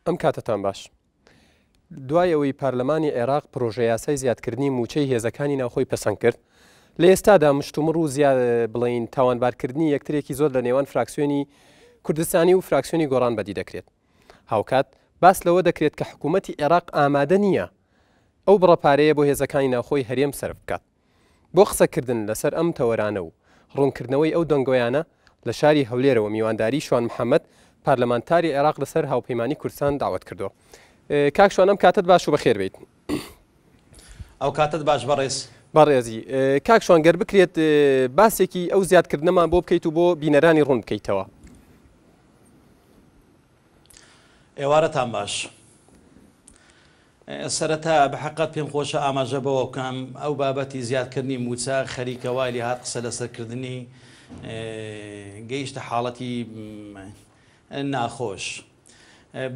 ئەم کاتتان باش. دوای ئەوەی پارلەمانی عێراق پرۆژە یاسای زیادکردنی موچەی هێزەکانی ناوخۆی پەسەند کرد، لە ئێستادا مشتومڕ و بڵین تاوانبارکردنی یەکترێکی زۆر لە نێوان فراکسیۆنی کوردستانی و فراکسیۆنی گۆڕان بەدی دەکرێت. هاوکات باس لەوە دەکرێت کە حکوومەتی عێراق ئامادە نییە ئەو بڕەپارەیە بۆ هێزەکانی ناوخۆی هەرێم سەرف بکات. بۆ قسەکردن لەسەر ئەم تەوەرانە و ڕوونکردنەوەی ئەو دەنگۆیانە لە شاری هەولێرەوە میوانداری شوان محەممەد پارلەمانتاری عێراق لەسەر هاوپەیمانی کوردستان داوت کردەوە. کاک شوان ئەم کاتت باش و بەخێر بیت. ئەو کاتت باش بەڕێز. بەڕێزی کاک شوان گەر بکرێت باسێکی ئەو زیادکردنەمان بۆ بکەیت و بۆ بینەرانی ڕوون بکەیتەوە. ئێوارەتان باش. سەرەتا بە حەقەت پێم خۆشە ئاماژە بەوە بکەم ئەو بابەتی زیادکردنی موچە خەریکەوای لێ هات قسە لەسەرکردنی گەیشتە حاڵەتی ناخۆش.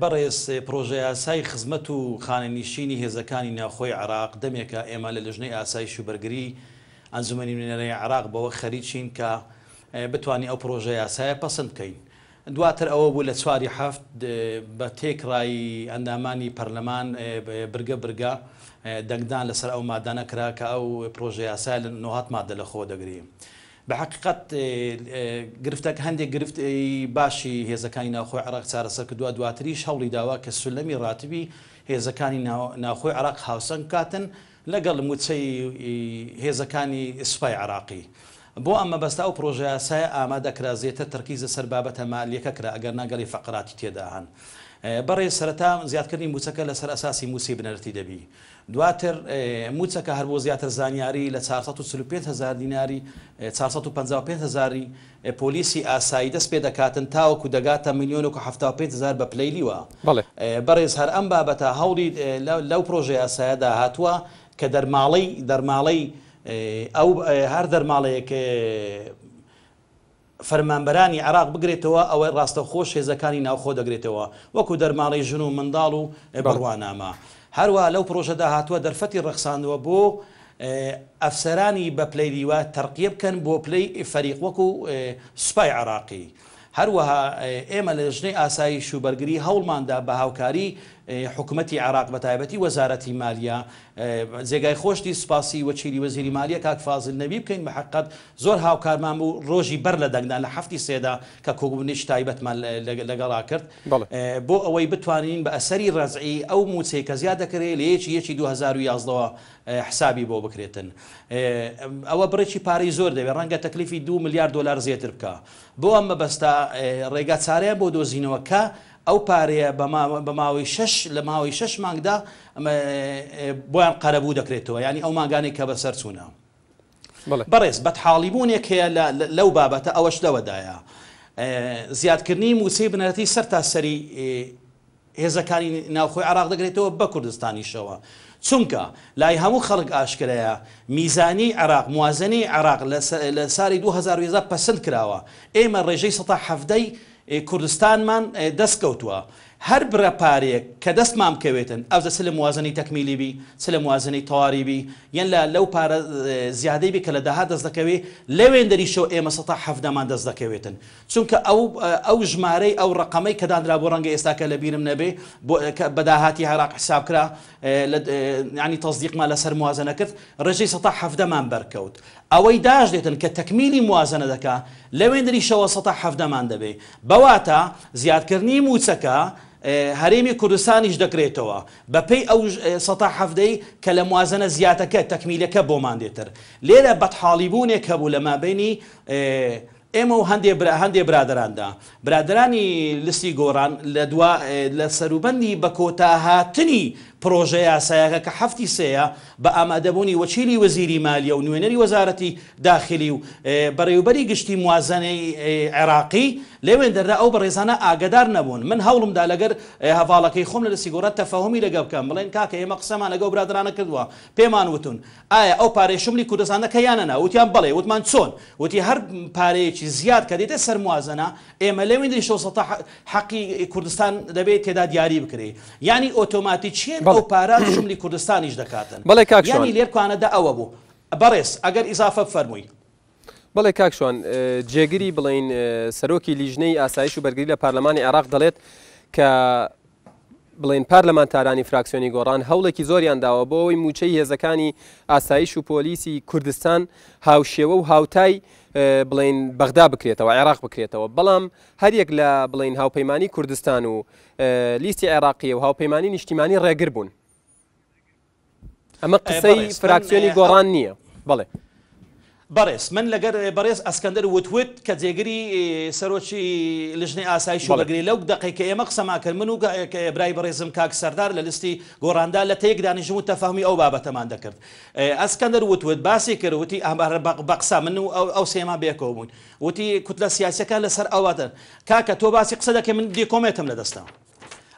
بەڕێز پرۆژە یاسای خزمەت و خانەنشینی هێزەکانی ناوخۆی عێراق دەمێکە ئێمە لە لەژنەی ئاسایی شوبەرگری ئەنجومەنی نوێنەرەی عێراق بەوە خەریکین کە بتوانین ئەو پرۆژە یاسایە پەسەند بکەین. دواتر ئەوە بوو لە 4/7 بە تێکڕایی ئەندامانی پەرلەمان برگە دەنگدان لەسەر ئەو مادانە کرا کە ئەو پرۆژە یاسای لە 9 مادە لە خۆ دەگرێت. بە حقیقت گرفتەکە هەندێک گرفتی باشی هێزەکانی ناوخۆی عێراق چارەسەر کردووە، دواتریش هەوڵی داوا کە سولەمی ڕاتبی هێزەکانی ناوخۆی عێراق هاوسەنگ کاتن لەگەڵ موچەی هێزەکانی سوپای عێراقی. بۆ ئەمە بەستا ئەو پرۆژە یاسایە ئامادەکرا زیاتر تەرکیزە سەر بابەتە مالیەکە کرا ئەگەر ناگەڵی فەقراتی تێدا هەن. بەڕێز سەرەتا زیادکردنی موچەکە لەسەر ئەساسی موسی بنەرەتی دەبی. دواتر موچەکە هەر بۆ زیاتر زانیاری لە 445,000 دیناری 455,000 پۆلیسی ئاسایی دەست پێ دەکاتن تاوەکو دەگاتە 1,75,000 بە پلەیلیوە. بەڕێز هەر ئەم بابەتە هەوڵی لەو پرۆژە یاسایەدا هاتووە کە دەرماڵەی ئەو هەر دەرماڵەیەک فەرمانبەرانی عێراق بگرێتەوە ئەوەی ڕاستەخۆش هێزەکانی ناوخۆ دەگرێتەوە وەکو دەرماڵی ژن و منداڵ و بڕوانامە. هەروە لەو پرۆژەدا هاتووە دەرفەتی ڕەخساندووە بۆ ئەفسەرانی بە پلەیلیوە تەرقیە بکەن بۆ پلەی فەریق وەکو سوپای عێراقی. هەروەها ئێمە لە ژنەی ئاسایی شوبەرگری هەوڵماندا بە هاوکاری حکوومەتی عێراق بە تایبەتی وەزارەتی مالیە جێگای خۆشتی سوپاسی وەچیری وەزیری مالیە کاک فازل نەبی بکەین بە حقیقت زۆر هاوکارمان بوو ڕۆژی بەر لە دەنگدان لە 7 سێدا کە کۆبوونیش تایبەتمان لەگەڵا کرد بۆ ئەوەی بتوانین بە ئەسەری ڕەزعی ئەو موچەی کە زیاد دەکرێت لە یەکی 2011ەوە حسابی بۆ بکرێتن. ئەوە بڕێکی پارەی زۆر دەوێت ڕەنگە تەکلیفی 2 ملیارد دلار زیاتر بکە. بۆ ئەمە بەستا ڕێگا چارەیە بۆ دۆزینەوە کە ئەو پارەیە بە ماوەی 6 مانگدا بۆیان قەرەبوو دەکرێتەوە، ینی ئەو ماگانێک کە بەسەر چوونە. بەڕێز بەتحاڵیبوونێک هەیە لەو بابەتە ئەوەش لەوەدایە زیادکردنی موچەی بنەرەتی سەر تا سەری هێزەکانی ناوخۆی عێراق دەگرێتەوە بە کوردستانیشەوە، چونکە لای هەموو خەڵک ئاشکرەیە میزانی عێراق موازنەی عێراق لە ساڵی 2010 پەسەند کراوە. ئێمە ڕێژەی 170 کوردستانمان دەستکەوتووە. هەر برەپارێک کە دەستمان بکەوێتن ئەو چ لە موازنەی تەکمیلی بی چ لە موازنەی تەواوی بی یان لەو پارە زیادەی بی کە لە داها دەست دەکەوێت لەوێن دەریشەوە ئێمە 170مان دەست دەکەوێتن، چونکە ئەو ژمارەی ئەو ڕقەمەی کە دانرا بۆ ڕەنگە ئێستاکە لە بیرم نەبێ بەداهاتی عێراق حساب کرا ینی تەصدیقمان لەسەر موازنە کرد ڕێژەی 170مان بەرکەوت. ئەوەی داش دێتن کە تەکمیلی موازنە دەکا لەوێن دەریشەوە 170مان دەبێ. بەواتە زیادکردنی موچەکە هەرێمی کوردستانیش دەکرێتەوە بەپێی ئەو 170 کە لە موازنە زیاتەکە تەکمیلەکە بۆمان دێتر. لێرە بەتحاڵیبوونێک هەبوو لە مابینی ئێمە و هەندێ برادراندا برادرانی لستی گۆڕان لە سەروبەندی بە کۆتاهاتنی پرۆژە یاسایەکە کە 7 سەیە بە ئامادەبوونی وەچیلی وەزیری مالیە و نوێنەری وەزارەتی داخلی و بەڕێوبەری گشتی موازنەی عێراقی لەوێن دەردا ئەو بەڕێزانە ئاگدار نەبوون. من هەوڵمدا لەگەر هەواڵەکەی خۆم لە لستی گۆڕان تەفاهمی لەگە بکەم بڵێن کاکە ئێمە قسەمان لەگەڵ برادرانە کردووە پێمان وتون ئایا ئەو پارەی شملی کوردستانەکە یانەنا؟ وتیان بەڵێ. وتمان چۆن؟ وتی هەر پارەیەکی زیاد کە دێتە سەر موازنە ئێمە لەوێن دریشەوە حەقی کوردستان دەبێت تێدا دیاری بکرێ، ینی ئۆتۆماتیکیان ئەو پارات شملی کوردستانیش دەکاتن. ینی لێرکوانەدا ئەوە بوو. بەڕێز ئەگەر ئیزافە بفەرمووی. بەڵێ کاک شوان جێگیری بڵین سەرۆکی لیژنەی ئاسایش و بەرگری لە پارلەمانی عێراق دەڵێت کە بڵێن پارلەمانتارانی فراکسیۆنی گۆڕان هەوڵێکی زۆریان داوە بۆ ئەوەی موچەی هێزەکانی ئاسایش و پۆلیسی کوردستان هاوشێوە و هاوتای بڵێن بەغدا بکرێتەوە عێراق بکرێتەوە بەڵام هەریەک لە بڵێن هاوپەیمانی کوردستان و لیستی عێراقیە و هاوپەیمانی نیشتیمانی ڕێگر بوون ئەمە قسەی فراکسیۆنی گۆڕان نییە بڵێ بەڕێز من لەگەر بەڕێز ئەسکەندەر وتوت کە جێگری سەرۆکی لژنەی ئاسایش و بەگری لەو دقیقە ئێمە قسەماکرد من و برای بەڕێزم کاک سەردار لە لیستی گۆڕاندا لە تەیەک دانیژم و تەفاهمی ئەو بابەتەمان دەکرد ئەسکەندەر وتوت باسی کرد وتی بە قسە من و ئەو سێمان بێکەوە بوون وتی کوتلە سیاسیەکان لەسەر ئەواتن کاکە تۆ باسی قسە دەکەی من دیکۆمێتم لەدەستم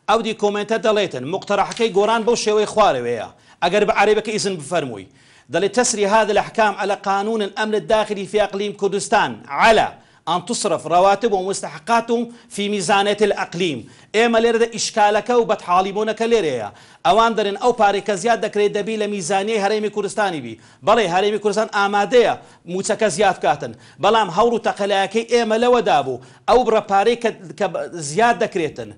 ئەو دیکۆمێنتە دەڵێتن مقتەرەحەکەی گۆڕان بەو شێوەی خوارەوەیە ئەگەر بە عەرەبەکە ئیزن بفەرمووی دل تسري هذا الأحكام على قانون الأمن الداخلي في أقليم كردستان على أن تصرف رواتبهم ومستحقاتهم في ميزانية الأقليم إما ليرد إشكالك وبتحالبونك ليريا أوان درن أو باريك زيادة كريد دبي لميزانية هرمي كردستاني بي بلي هرمي كردستان آمادية موتك زياد كاتن بلام هورو تقلاكي إما لو دابو أو برا باريك زيادة كريتن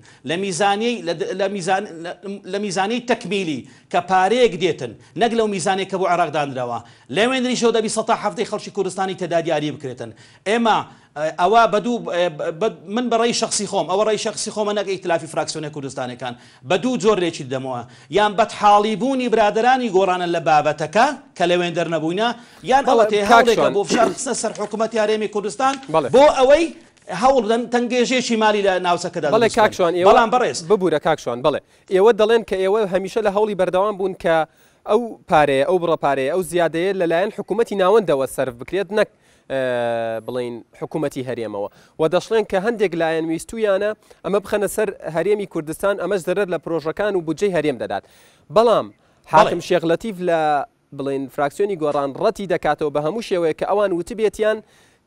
لميزانية تكميلي كباريك ديتن نقلوا ميزانية كبو عراق دان روا لوين ريشو دبي سطح حفظي خلشي كردستاني تدادي عريب كريتن إما أوا بدو من برأي شخصي خوم أو رأي شخصي خوم أنا ائتلافي فراكسيون كردستاني كان بدو زور ليش الدموع يان بتحالبوني برادراني قرانا لبابتك كلوين درنبونا يان أو تهاولك أبو فشار سر حكومة هرمي كردستان بو أوي هەوڵ تەنگێژێ شیمالی لە ناوچەکەدا بەڵێ کاکشوان بەڵام بەڕێز ببوورە کاکشوان بڵێ ئێوە دەڵێن کە ئێوە هەمیشە لە هەوڵی بەردەوام بوون کە ئەو پارەیە ئەو بڕەپارەیە ئەو زیادەیە لەلایەن حکوومەتی ناوەندەوە سەرف بکرێت نەک بڵین حکوومەتی هەرێمەوە و دەشڵێن کە هەندێک لایەن ویستویانە ئەمە بخەنە سەر هەرێمی کوردستان ئەمەش دەرێت لە پرۆژەکان و بودجەی هەرێم دەدات بەڵام حاکم شێخ لەتیف لە بڵین فراکسیۆنی گۆڕان ڕەتی دەکاتەوە بە هەموو شێوەیە کە ئەوان وتبێتیان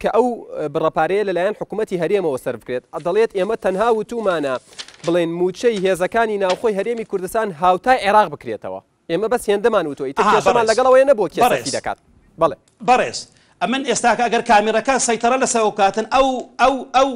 کە ئەو بڕەپارەیە لەلایەن حکوومەتی هەرێمەوە سەرف بکرێت دەڵێت ئێمە تەنها وتومانە بڵێن موچەی هێزەکانی ناوخۆی هەرێمی کوردستان هاوتای عێراق بکرێتەوە ئێمە بەس هێندەمان وتۆی تێشەمان لەگەڵەوەی نەبووە کێسەفی دەکات بەڵێ بەڕێز ئەمن ئێستاکە ئەگەر کامێرەکە سەیتەرە لەسەر کاتن ئەو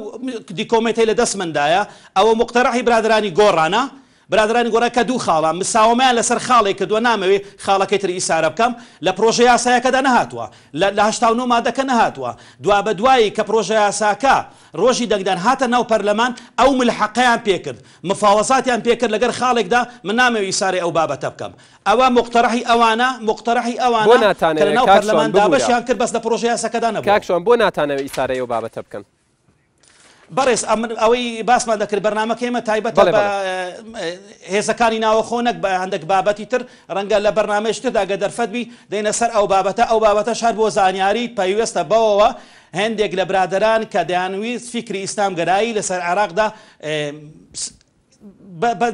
دیکۆمێتەی لە دەست مندایە ئەوە مقتەرەحی برادرانی گۆڕانە برادرانی گۆڕەکە دوو خاڵە مساومەیان لەسەر خاڵێک کردووە نامەوێ خاڵەکەی تر ئیسارە بکەم لە پرۆژە یاسایەکەدا نەهاتووە لە 89 مادەکە نەهاتووە دوا بە دوایی کە پرۆژە یاساکە ڕۆژی دەنگدان هاتە ناو پەرلەمان ئەو ملحەقەیان پێکرد مفاوەزاتیان پێکرد لەگەر خاڵێکدا من نامەوێ ئیساری ئەو بابەتە بکەم ئەوە مقتەرەحی ئەوانە کە لە ناو پەرلەماندا بەشیان کرد بەس لە پرۆژە یاساکەدا نەبوو کاکشوان بۆ ناتانەوێت ئیسارەی ئەو بابەتە بکەن بەڕێز ئەوەی باسمان دەکرد بەرنامەکە ئێمە تایبەتە بە هێزەکانی ناوەخۆنەك بە هەندێک بابەتی تر ڕەنگە لە بەرنامەیەشتردا گە دەرفەتبی دەینە سەر ئەو بابەتە شار بۆ زانیاری پەیوەستە بەوەوە هەندێک لە برادران کە دەیانویست فیکری ئیسلام گەرایی لەسەر عێراقدا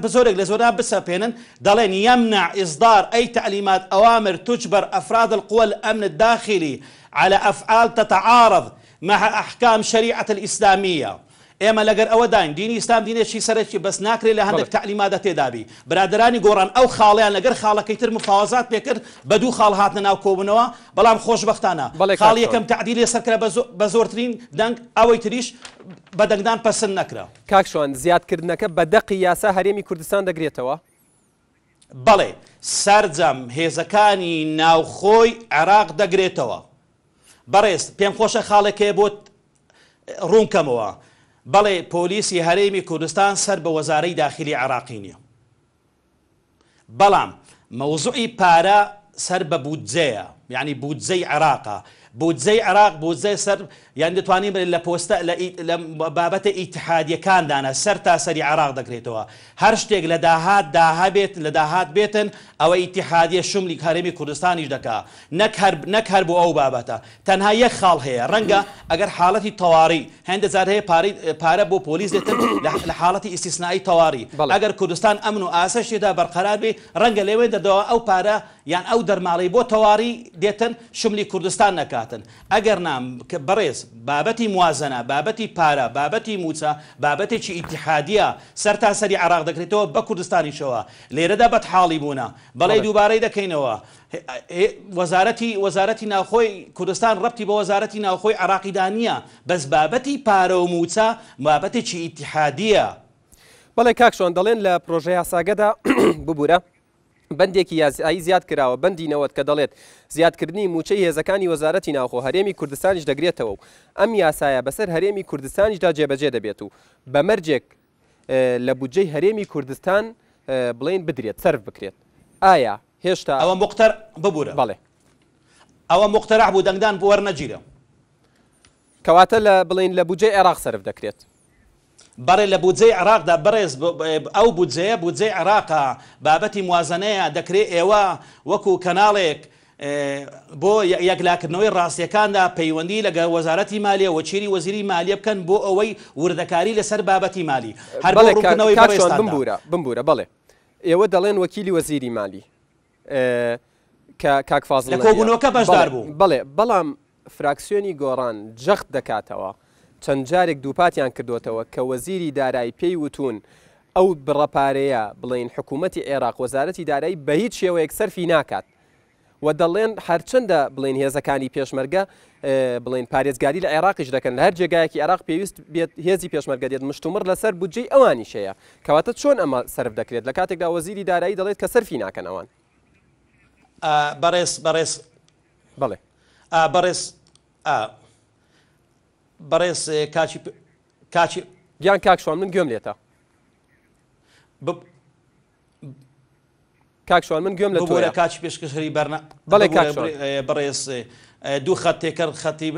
بزورك لزورنا بسبينن دلين يمنع إصدار أي تعليمات أوامر تجبر أفراد القوى الأمن الداخلي على أفعال تتعارض مع أحكام شريعة الإسلامية ئێمە لەگەر ئەوە داین دینی ئیسلام دینێکی سەرەکی بەس ناکرێت لە هەندێک تعلیماتە تێدابی برادرانی گۆڕان ئەو خاڵیان لەگەر خاڵەکەی تر مفاوەزات پێکرد بە دوو خاڵ هاتنە ناو کۆبوونەوە بەڵام خۆشبەختانە خاڵ یەکەم تعدیلی سەرکرا بە زۆرترین دەنگ ئەوەی تریش بە دەنگدان پەسەند نەکرا کاکشوان زیادکردنەکە بە دەقی یاسا هەرێمی کوردستان دەگرێتەوە بەڵێ سەرجەم هێزەکانی ناوخۆی عێراق دەگرێتەوە بەڕێز پێم خۆشە خاڵێکێ بۆ ڕوونکەمەوە بەڵێ پۆلیسی هەرێمی کوردستان سەر بە وەزارەی داخلی عێراقی نییە بەڵام مەوزوعی پارە سەر بە بودجەیە یعنی بودجەی عێراقە بودجەی عێراق بودجەی سەر یان دەتوانین لە پۆستە لە بابەتە ئیتحادیەکاندانە سەر تا سەری عێراق دەکرێتەوە هەر شتێک لە داهات بێتن ئەوە ئیتحادیە شملی هەرێمی کوردستانیش دەکا نەک هەر بۆ ئەو بابەتە تەنها یەک خاڵ هەیە ڕەنگە ئەگەر حاڵەتی تەواڕی هەندێک جار هەیە پارە بۆ پۆلیس دێتن لە حاڵەتی ئیستیسنایی تەواڕی ئەگەر کوردستان ئەمن و ئاسایشێدا بەرقەرار بێ ڕەنگە لێوێ دەدەوە ئەو پارە یان ئەو دەرماڵی بۆ تەواڕی دێتن شملی کوردستان نەکاتن ئەگەر نام بەڕێز بابەتی موازنە بابەتی پارە بابەتی موچە بابەتێکی ئیتحادیە سەر تا سەری عێراق دەکرێتەوە بە کوردستانیشەوە لێرەدا بەتحاڵی بوونە بەڵێ دووبارەی دەکەینەوە وەزارەتی ناوخۆی کوردستان ڕەبتی بە وەزارەتی ناوخۆی عێراقیدا نییە بەس بابەتی پارە و موچە بابەتێکی ئیتحادیە بەڵێ کاکشۆن دەڵێن لە پرۆژەی یاساگەدا ببوورە بەندێکی یاسایی زیاد کراوە بەندی نەوەت کە دەڵێت زیادکردنی موچەی هێزەکانی وەزارەتی ناوخۆ هەرێمی کوردستانیش دەگرێتەوە و ئەم یاسایە بەسەر هەرێمی کوردستانیشدا جێبەجێ دەبێت و بەمەرجێک لە بودجەی هەرێمی کوردستان بڵێن بدرێت سەرف بکرێت ئایا هێشتا ئەوە مختەر ببوورە بەڵێ ئەوە مختەرع بوو دەنگدان بۆ وەرنەگیرە کەواتە لە بڵین لە بودجەی عێراق سەرف دەکرێت بەڕێ لە بودجەی عێراقدا بەڕێز ئەو بودجەیە بودجەی عێراقا بابەتی موازنەیە دەکرێت ئێوە وەکو کەناڵێک بۆ یەکلاکردنەوەی ڕاستیەکاندا پەیوەندی لەگە وەزارەتی مالیە وەچێری وەزیری مالیە بکەن بۆ ئەوەی وردەکاری لەسەر بابەتی مالی هەر بۆ ڕوونکردنەوەی بەڕێستاندا بمبورە بەڵێ ئێوە دەڵێن وەکیلی وەزیری مالی کاک فازڵ لە کۆبوونەوەکە بەشدار بوو بەڵێ بەڵام فراکسیۆنی گۆڕان جەخت دەکاتەوە چەند جارێک دووپاتیان کردوتەوە کە وەزیری دارایی پێی وتون ئەو بڕەپارەیە بڵین حکوومەتی عێراق وەزارەتی دارایی بە هیچ شێوەیەک سەرفی ناکات و دەڵێن هەرچەندە بڵین هێزەکانی پێشمەرگە بڵین پارێزگاری لە عێراقیش دەکەن لە هەر جێگایەکی عێراق پێویست بێت هێزی پێشمەرگە دێت مشتومڕ لەسەر بودجەی ئەوانی شەیە کەواتە چۆن ئەمە سەرف دەکرێت لە کاتێکدا وەزیری دارایی دەڵێت کە سەرفی ناکەن ئەوان بەڕێز بەڵێ بەڕێز کاچی گیان کاکشوان من گوێم لێتە کاکشوان من گوێم لە تۆ کاچی پێشکەشەری بەرنا بەڵێ بەڕێز دوو خەت تێکەر خەتی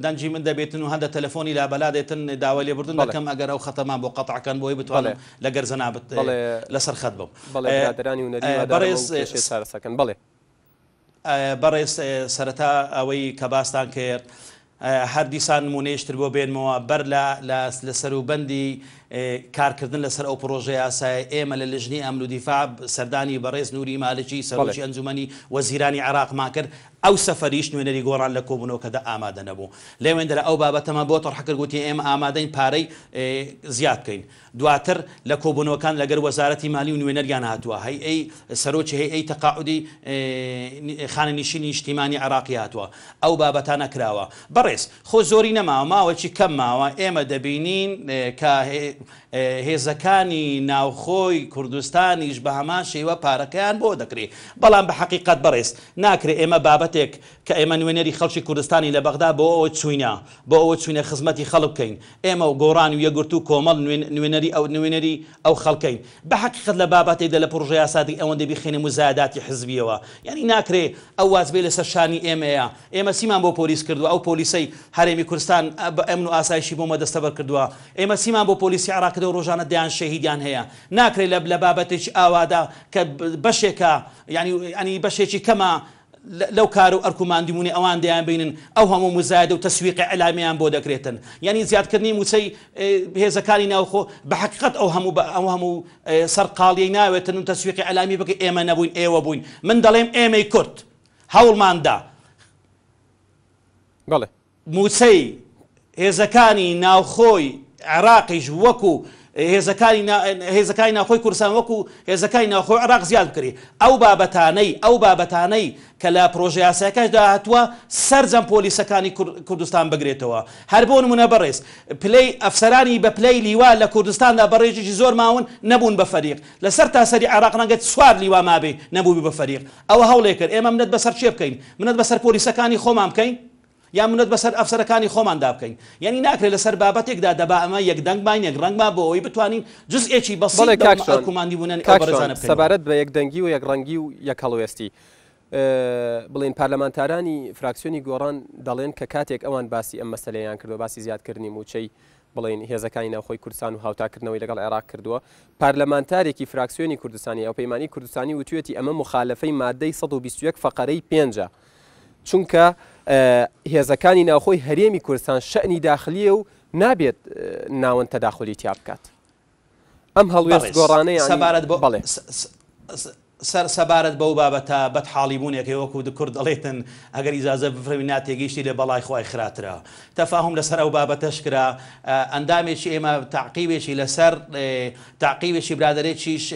دەنجی من دەبێتن و هەندە تەلەفۆنی لا بەلادێتن داوا لێبوردن دەکەم ئەگەر ئەو خەتەمان بۆ قەتعکەن بۆی بتوانم لەگەر زەنابەت لەسەر خەت بم بەڵێ بەڕێز سەرەتا ئەوەی کە باستان کرد هەر دیسان نمونەیەشتر بۆ بێنمەوە بەر لە سەروبەندی کارکردن لەسەر ئەو پرۆژە یاسایە ئێمە لە لژنی ئەمن و دیفاع سەردانی بەڕێز نووری مالکی سەرۆکی ئەنجومەنی وەزیرانی عێراقمان کرد ئەو سەفەریش نوێنەری گۆڕان لە کۆبوونەوەکەدا ئامادە نەبوو لێوێندە ئەو بابەتەمە بۆ تەڕحکرد گوتی ئێمە ئامادەین پارەی زیاد بکەین دواتر لە کۆبوونەوەکان لەگەر وەزارەتی مالی و نوێنەریان هاتووە هەی ئەی سەرۆکی هەی ئەی تەقاعودی خانەنشینی نیشتیمانی عێراقی هاتووە ئەو بابەتان نەکراوە بەڕێز خۆ زۆری نەماوە ماوەی کەم ماوە ئێمە دەبینین کە هێزەکانی ناوخۆی کوردستانیش بە هەمان شێوە پارەکەیان بۆ دەکرێت بەڵام بە حەقیقەت بەڕێز ناکرێت ئێمە بابەتێک کە ئێمە نوێنەری خەڵکی کوردستانی لە بەغدا بۆ ئەوە چوینە بۆ ئەوە چوینە خزمەتی خەڵک بکەین ئێمە و گۆڕانی و یەگورت و کۆمەڵ نوێنەری ئەو خەڵکەین بە حەقیقەت لە بابەتێکدا لە پرۆژە یاسادی ئەوەندە بخێنە مزایداتی حزبیەوە یعنی ناکرێت ئەو وازبێ لەسەر شانی ئێمەیە ئێمە سیمان بۆ پۆلیس کردووە ئەو پۆلیسەی هەرێمی کوردستان بە ئەمن و ئاسایشی بۆمە دەستەبەر کردووە ئێمە سیمان بۆ پۆلیسی عێراق و ڕۆژانە دەیان شەهیدیان هەیە ناکرێت لە بابەتێکی ئاوادا کە بەشێکە ینی بەشێکی کەمە لەو کار و ئەرکوماندیمونی ئەوان دەیان بینن ئەو هەموو مزایدە و تەسویقی ئەلامیان بۆ دەکرێتن یعنی زیادکردنی موچەی هێزەکانی ناوخۆ بە حەقیقەت ئەو هەموو سەرقاڵیەی ناوێتن و تەسویقی ئەلامی بکە ئێمە نەبووین ئێوە بووین من دەڵێم ئێمەی کورد هەوڵماندا بەڵێ موچەی هێزەکانی ناوخۆی عێراقیش وەکو هێزەکانی ناوخۆی کوردستان وەکو هێزەکانی ناوخۆی عێراق زیاد بکرێ ئەو بابەتانەی کە لە پرۆژە یاسایەکەشدا هاتووە سەرجەم پۆلیسەکانی کوردستان بگرێتەوە هەر بۆ نمونە بەڕێز پلەی ئەفسەرانی بە پلەی لیوا لە کوردستاندا بەڕێژێکی زۆر ماون نەبوون بە فەریق لەسەر تاسەری عێراق نەگەت سوار لیوا مابێ نەبووی بە فەریق ئەوە هەوڵێ کرد ئێمە منەت بەسەر چێ بکەین منەت بەسەر پۆلیسەکانی خۆمان بکەین یا منەت بەسەر ئەفسەرەکانی خۆماندا بکەین یعنی ناکرێت لەسەر بابەتێکدا دەبا ئەمە یەک دەنگمان یەک ڕەنگمان بۆ ئەوەی بتوانین جزئێکی بەسیط کۆماندیبوونەوە بەرزانە بکەین سەبارەت بە یەکدەنگی و یەکڕەنگی و یەکهەڵوێستی بڵین پارلەمانتارانی فراکسیۆنی گۆڕان دەڵێن کە کاتێک ئەوان باسی ئەم مەسەلەیان کردووە باسی زیادکردنی موچەی بڵین هێزەکانی ناوخۆی کوردستان و هاوتاکردنەوەی لەگەڵ عێراق کردووە پارلەمانتارێکی فراکسیۆنی کوردستانی ئەو پەیمانی کوردستانی وتوێتی ئەمە مخالفەی مادەی 121 فقرەی 5 چونکە هێزەکانی ناوخۆی هەرێمی کوردستان شەئنی داخلیە و نابێت ناوەن تەداخلی تیا بکات ئەم هەڵوێست گۆڕانەی بەڵێ سەبارەت بەو بابەتە بەدحاڵی بوونێکی وەکو کورد دەڵێتن ئەگەر ئیزازە بفرەوی ناتێگەیشتی لە بەڵای خۆی خراترە تەفاهم لەسەر ئەو بابەتەش کرا ئەندامێکی ئێمە تعقیبێکی لەسەر تعقیبێکی برادەرێکیش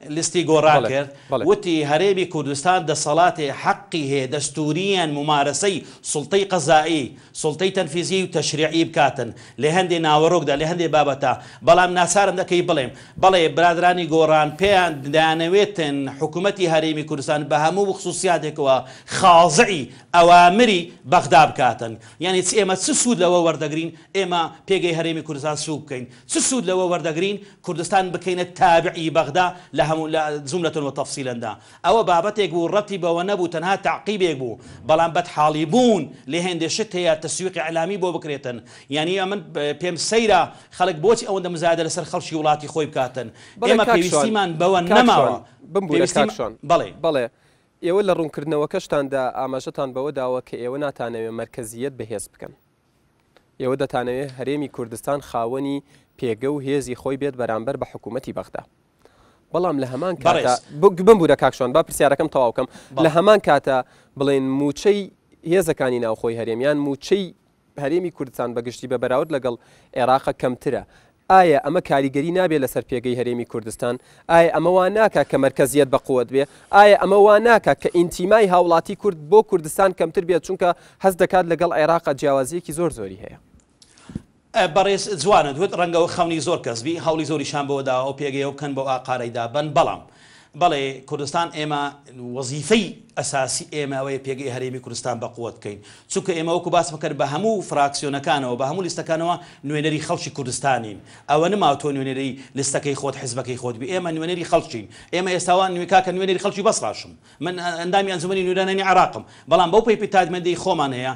لیستی گۆڕان کرد وتی هەرێمی کوردستان دەسەڵاتی حەقی هەیە دەستوریان ممارەسەی سوڵتەی قەزایی سوڵتەی تەنفیزی و تەشریعی بکاتن لە هەندێ ناوەڕۆکدا لە هەندێ بابەتە بەڵام ناچارم دەکەی بڵێم بەڵێ برادرانی گۆڕان پێیان دەیانەوێتن حکوومەتی هەرێمی کوردستان بە هەموو خصوصیاتێکەوە خاضعی ئەوامری بەغدا بکاتن یعنی ئێمە چ سوود لەوە وەردەگرین ئێمە پێگەی هەرێمی کوردستان سوود بکەین چ سوود لەوە وەردەگرین کوردستان بکەینە تابعی بەغدا لە جملة وتفصيلا أو بابتك بو رتب ونبو تنها تعقيبك بو بلان بتحالي بون لهند شت هي تسويق إعلامي بو بكريتن يعني من بيم سيرة خلق بوتي أو عندما زاد لسر خلشي ولاتي خوي بكاتن إما بيستيمان بو نما بمبولكاكشون بله يولا رون كردنا وكشتان دا أماجتان بودا وك يونا تانوي مركزيات بهيز بكن يودا تانوي هريمي كردستان خاوني بيجو هيزي خوي بيت برامبر بحكومتي بغدا بەڵام لە هەمان کاتە بمبورە کاکشۆن با پرسیارەکەم تەواوکەم لە هەمان کاتە بڵێن موچەی هێزەکانی ناوخۆی هەرێمیان موچەی هەرێمی کوردستان بەگشتی بە بەراورد لەگەڵ عێراق کەمترە ئایا ئەمە کاریگەری نابێت لەسەر پێگەی هەرێمی کوردستان ئایا ئەمە وا ناکە کە مەرکەزیەت بەقووەت بێ ئایا ئەمە وا ناکە کە ئینتیمای هاوڵاتی کورد بۆ کوردستان کەمتر بێت چونکە هەست دەکات لەگەڵ عێراق جیاوازیەکی زۆری هەیە بەڕێز جوانت وت ڕەنگەوە خەونی زۆر کەسبی هەوڵی زۆریشان بۆدا ئەو پێگەیە بکەن بۆ ئاقارەیدا بن بەڵام بەڵێ کوردستان ئێمە وەزیفەی ئەساسی ئێمە ئەوەیە پێگەی هەرێمی کوردستان بەقووەت بکەین چونکە ئێمە وەکو باس بکرد بە هەموو فراکسیۆنەکانەوە بە هەموو لیستەکانەوە نوێنەری خەڵکی کوردستانین ئەوە نما تۆ نوێنەری لیستەکەی خۆت حیزبەکەی خۆت بی ئێمە نوێنەری خەڵکین ئێمە ئێستاوان نوێکاکە نوێنەری خەڵکی بەسڕاشم من ئەندامی ئەنجومەنی نوێرانەی عراقم بەڵام بەو پێی تایبەتمەندی خۆمان هەیە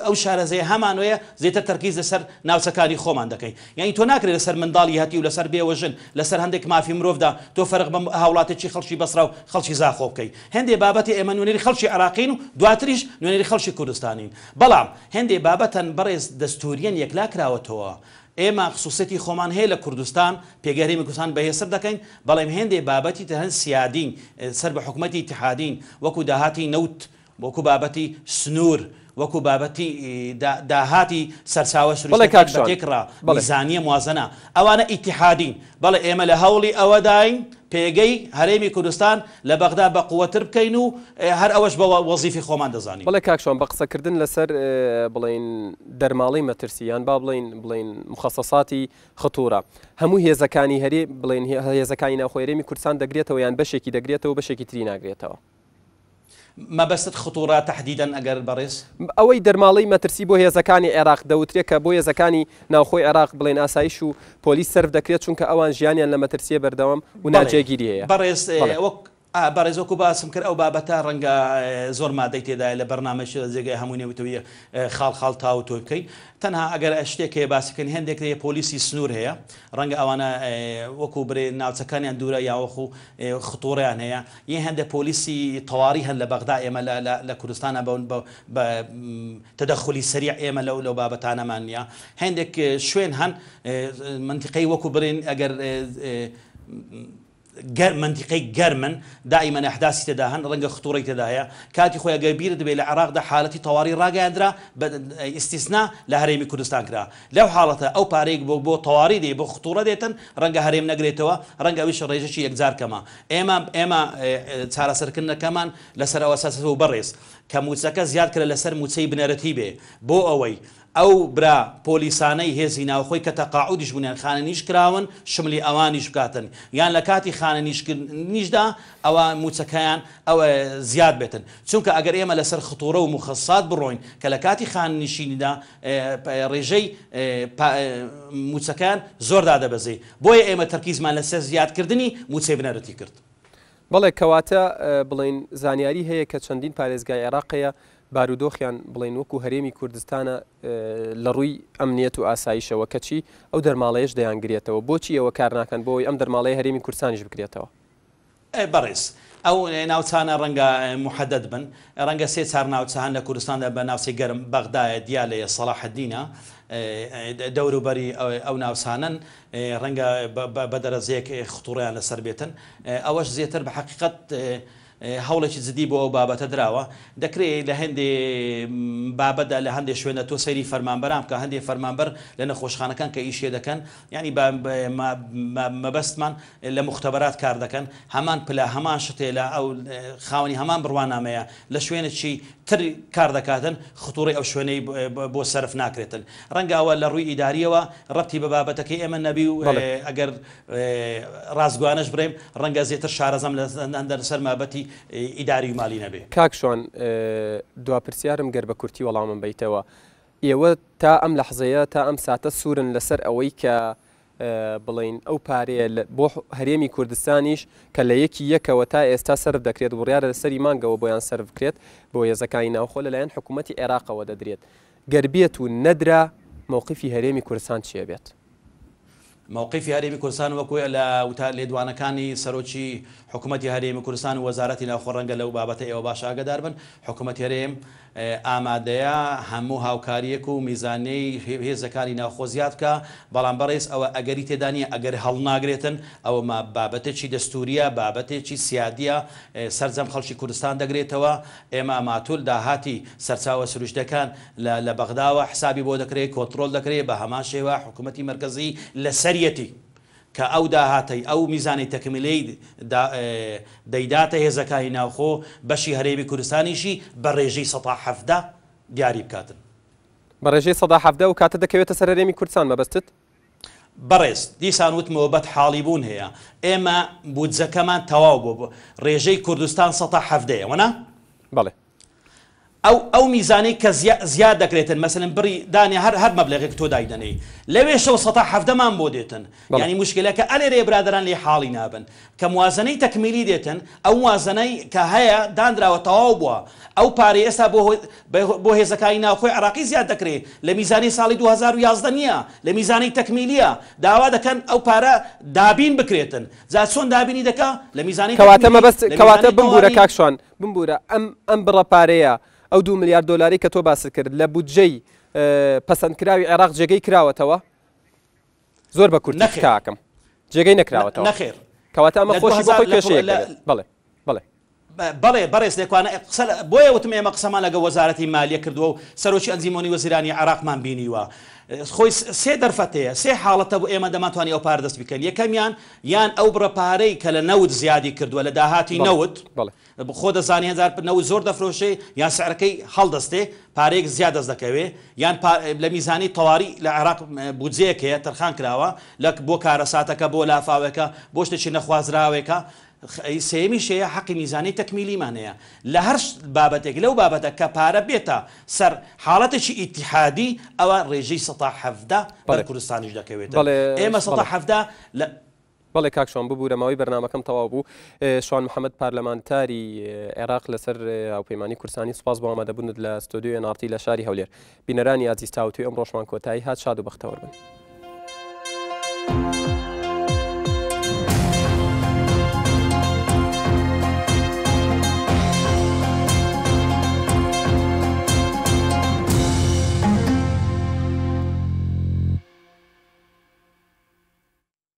ئەو شارەزەیە هەمانوەیە زێتە تەرکیز لەسەر ناوچەکانی خۆمان دەکەین یعنی تۆ ناکرێت لەسەر منداڵی هەتی و لەسەر بێوەژن لەسەر هەندێک مافی مرۆڤدا تۆ فەرق بە هاوڵاتێکی خەڵکی بەسرا و خەڵکی زاخۆ بکەی هەندێک بابەتی ئێمە نوێنەری خەڵکی عراقین و دواتریش نوێنەری خەڵکی کوردستانین بەڵام هەندێک بابەتەن بەڕێز دەستوریەن یەکلا کراوەتەوە ئێمە خصوصەتی خۆمان هەیە لە کوردستان پێگەری کوردستان بەهێسر دەکەین بەڵام هەندێک بابەتی تر هەن سیادین سەر بە حکوومەتی اتحادین وەکو داهاتی نەوت وەکو بابەتی سنوور وەکو بابەتی داهاتی سەرچاوە سروشتێکڕا میزانیە موازنە ئەوانە ئیتیحادین بەڵێ ئێمە لە هەوڵی ئەوەداین پێگەی هەرێمی کوردستان لە بەغدا بە قووەتر بکەین و هەر ئەوەش بە وەزیفی خۆمان دەزانین بەڵێ کاکشۆن بە قسەکردن لەسەر بڵین دەرماڵی مەترسیان با بڵین مخەسەساتی خەتوورە هەموو هێزەکانی هەرێ بڵین هێزەکانی ناوخۆی هەرێمی کوردستان دەگرێتەوە یان بەشێکی دەگرێتەوە بەشێکی تری ناگرێتەوە ما بەست خطورە تحدیدەن ئەگەر بەڕێز ئەوەی دەرماڵی مەترسی بۆ هێزەکانی عێراق دەوترێت کە بۆ هێزەکانی ناوخۆی عێراق بڵێن ئاسایش و پۆلیس سەرف دەکرێت چونکە ئەوان ژیانیان لە مەترسیە بەردەوام و ناجێگیری هەیە بەڕێز بەڕێزۆکو باسم کرد ئەو بابەتە ڕەنگە زۆر مادەی تێدای لە بەرنامەش جێگای هەموو نێوتەوەی خاڵ تاو تۆ بکەین تەنها ئەگەر شتێک هەیە باسیکەن هەندێک هەیە پۆلیسی سنوور هەیە ڕەنگە ئەوانە وەکو برێ ناوچەکانیان دوورە یاوەخو خطوڕیان هەیە یە هەندێک پۆلیسی تەواڕی هەن لە بەغدا ئێمە لە کوردستانە بە تەدەخلی سەریع ئێمە لەو بابەتانەمان نیە هەندێک شوێن هەن منتیقەی وەکو برێن ئەگەر منطقەی گەرمن دائما ئەحداسی تێدا هەن ڕەنگە خطوڕی تێدا هەیە کاتی خۆی ئەگەر بیرت دەبێت لە عێراقدا حالەتی تەواڕی ڕاگەیاندرا بە ئیستیسنا لە هەرێمی کوردستان کرا لەو حاڵەتە ئەو پارەیەک بۆ تەواڕی دێ بۆ خطوڕە دێتن ڕەنگە هەرێم نەگرێتەوە ڕەنگە ئەویش ڕێژەی یەکجار کەمە ئێمە چارەسەرکردنەکەمان لەسەر ئەو ئەساسەوە بەڕێز کە موچەکە زیاد کرە لەسەر موچەی بنەرەتی بێ بۆ ئەوەی ئەو برا پۆلیسانەی هێزی ناوخۆی کە تەقاعودیش بوونیان خانەنیش کراون شملی ئەوانیش بکاتن یان لە کاتی خانەنیشدا ئەوە موچەکەیان ئەوە زیاد بێتن چونکە ئەگەر ئێمە لەسەر خطوڕە و مخەسات بڕۆین کە لە کاتی خاننیشینیدا ڕێژەی موچەکان زۆردا دەبەزێ بۆیە ئێمە تەرکیزمان لەسەر زیادکردنی موچەی بنەرەتی کرد بەڵێ کەواتە بڵین زانیاری هەیە کە چەندین پارێزگای عێراقەیە بارودۆخیان بڵین وەکو هەرێمی کوردستانە لە ڕووی ئەمنیەت و ئاسایشەوە کەچی ئەو دەرماڵەیەش دەیانگرێتەوە بۆچی ئەوە کار ناکەن بۆی ئەم دەرماڵەیە هەرێمی کوردستانیش بکرێتەوە بەڕێز ئەو ناوچانە ڕەنگە محەدەد بن ڕەنگە سێ چار ناوچەهان لە کوردستاندا بە ناوچەی گەرم بەغدایە دیالەیە سەلاحەدینە دەوروبەری ئەو ناوچانن ڕەنگە بە دەرەجەیەک خطوڕیان لەسەر بێتن ئەوەش زیاتر بە حەقیقەت هەوڵێکی جدی بۆ ئەو بابەتە درراوە دەکرێت لە هەندێ بابەتدا لە هەندێک شوێنە تۆ سەیری فەرمانبەرام کە هەندێک فەرمانبەر لە نەخۆشخانەکان کە ئیشێ دەکەن ینی مەبەستمان لە مختبەرات کار دەکەن هەمان پلا هەمان شتێ لە ئەو خاوەنی هەمان بڕوانامەیە لە شوێنێکی تر کار دەکاتن خطوڕی ئەو شوێنەی بۆ سەرف ناکرێتن ڕەنگاوە لە ڕووی ئیداریەوە ڕەتی بە بابەتەکەی ئێمە نەبی و ئەگەر ڕازگوانش برێم ڕەنگە زیاتر شارەزەم لە سەر مابەتی ئیداری و مالی نەبێ. کاکشۆن دواپرسیارم گەر بە کورتی وەڵامم بیتەوە ئێوە تا ئەم لەحزەیە تا ئەم ساتە سوورن لەسەر ئەوەی کە بڵین ئەو پارەیە بۆ هەرێمی کوردستانیش کە لە یەکەوە تا ئێستا سرف دەکرێت بڕیارە لەسەری مانگەوە بۆیان سرف بکرێت بۆ هێزەکانی ناوخۆ لەلایەن حکوومەتی عێراقەوە دەدرێت گەربێت و نەدرا مووقیفی هەرێمی کوردستان چیە بێت؟ مووقیفی هەرێمی کوردستان وەکوێ لە لێدوانەکانی سەرۆکی حکوومەتی هەرێمی کوردستان و وەزارەتی ناوخۆ ڕەنگە لەو بابەتە ئێوە باش ئاگادار بن حکوومەت هەرێم ئامادەیە هەموو هاوکاریەک و میزانەی هێزەکانی ناوخۆ زیاد بکە بەڵام بەڕێز ئەوە ئەگەری تێدانە ئەگەر هەڵناگرێتن ئەوە بابەتێکی دەستوریە بابەتێکی سیادیە سەرجەم خەڵکی کوردستان دەگرێتەوە ئێمە ماتول داهاتی سەرچاوە سروشتەکان لە بەغداوە حسابی بۆ دەکرێت کۆنتڕۆل دەکرێت بە هەمان شێوە حکوومەتی مەرکەزی لە سەریەتی کە ئەو داهاتەی ئەو میزانی تەکمیلەی دەیداتە هێزەکانی ناوخۆ بەشی هەرێمی کوردستانیشی بە ڕێژەی ١٧٠ دیاری بکاتن بە ڕێژەی ١٧٠ و کاتە دەکەوێتە سەر هەرێمی کوردستان مەبەستت؟ بەڕێز دیسان وتمەوە بەت حاڵیبوون هەیە ئێمە بودجەکەمان تەواو بوو ڕێژەی کوردستان ١٧٠ وەنا؟ بەڵێ ئەو میزانەی کە زیاد دەکرێتن مەسەلەن بڕی دانی هەر مەبلەغێک تۆ دایدەنەی لەوێ شەو ١٧٠مان بۆ دێتن ینی مشکلەکە ئەلێرێ برادران لێ حاڵی نابن کە موازنەی تەکمیلی دێتن ئەو موازنەی کە هەیە دانراوە تەواو بووە ئەو پارەی ئێستا بۆ هێزەکانی ناوخۆی عێراقی زیاد دەکرێت لە میزانی ساڵی 2011 نییە لە میزانی تەکمیلیە داوا دەکەن ئەو پارە دابین بکرێتن جا چۆن دابینی دەکا لە میزانی کەواتە بمبورە کاکشۆن بمبورە ئەم بڕە پارەیە ئەو 2 ملیارد دلاری کە تۆ باس کرد لە بودجەی پەسەندکراوی عێراق جێگەی کراوەتەوە زۆر بە کورتی کاکەم جێگەی نەکراوەتەوە نەخێر کەواتە ئەمە خۆشی بۆ خۆی کێشەیەک بڵێ بەڵێ بەڕێز لێکوانە بۆیە وتم ئێمە قسەمان لەگە وەزارەتی مالیە کردووە و سەرۆکی ئەنجومەنی وەزیرانی عێراقمان بینیوە خۆی سێ دەرفەتەیە سێ حاڵەتە بۆ ئێمە دەماتوانی ئەو پارە دەست بکەن یەکەمیان یان ئەو بڕە پارەی کە لە نەوت زیادی کردووە لە داهاتی نەوت خۆ دەزانی هزار نەوت زۆر دەفرۆشێ یان سعرەکەی هەڵدەستێ پارەیەک زیاد دەست دەکەوێ یان لە میزانی تەواوی لە عێراق بودجەیەک هەیە تەرخان کراوە بۆ کارەساتەکە بۆ لافاوەکە بۆ شتێکی نەخوازراوێکە سێمی شەیە حەقی میزانی تەکمیلیمان هەیە لە هەر بابەتێک لەو بابەتە کە پارە بێتە سەر حاڵەتێکی ئیتیحادی ئەوە ڕێژەی ١٧٠ بەر کوردستانیش دەکەوێت ئێمە ١٧٠ بەڵێ کاکشۆن ببوورەمەوەی بەرنامەکەم تەواو بوو شوان محەممەد پارلەمانتاری عێراق لەسەر هاوپەیمانی کورسانی سوپاس بۆ ئامادەبوونت لە ستۆدیۆی نارتی لە شاری هەولێر بینەرانی ئازیز تاوتوی ئەم ڕۆژمان کۆتایی هات شاد و بەختەوەربن.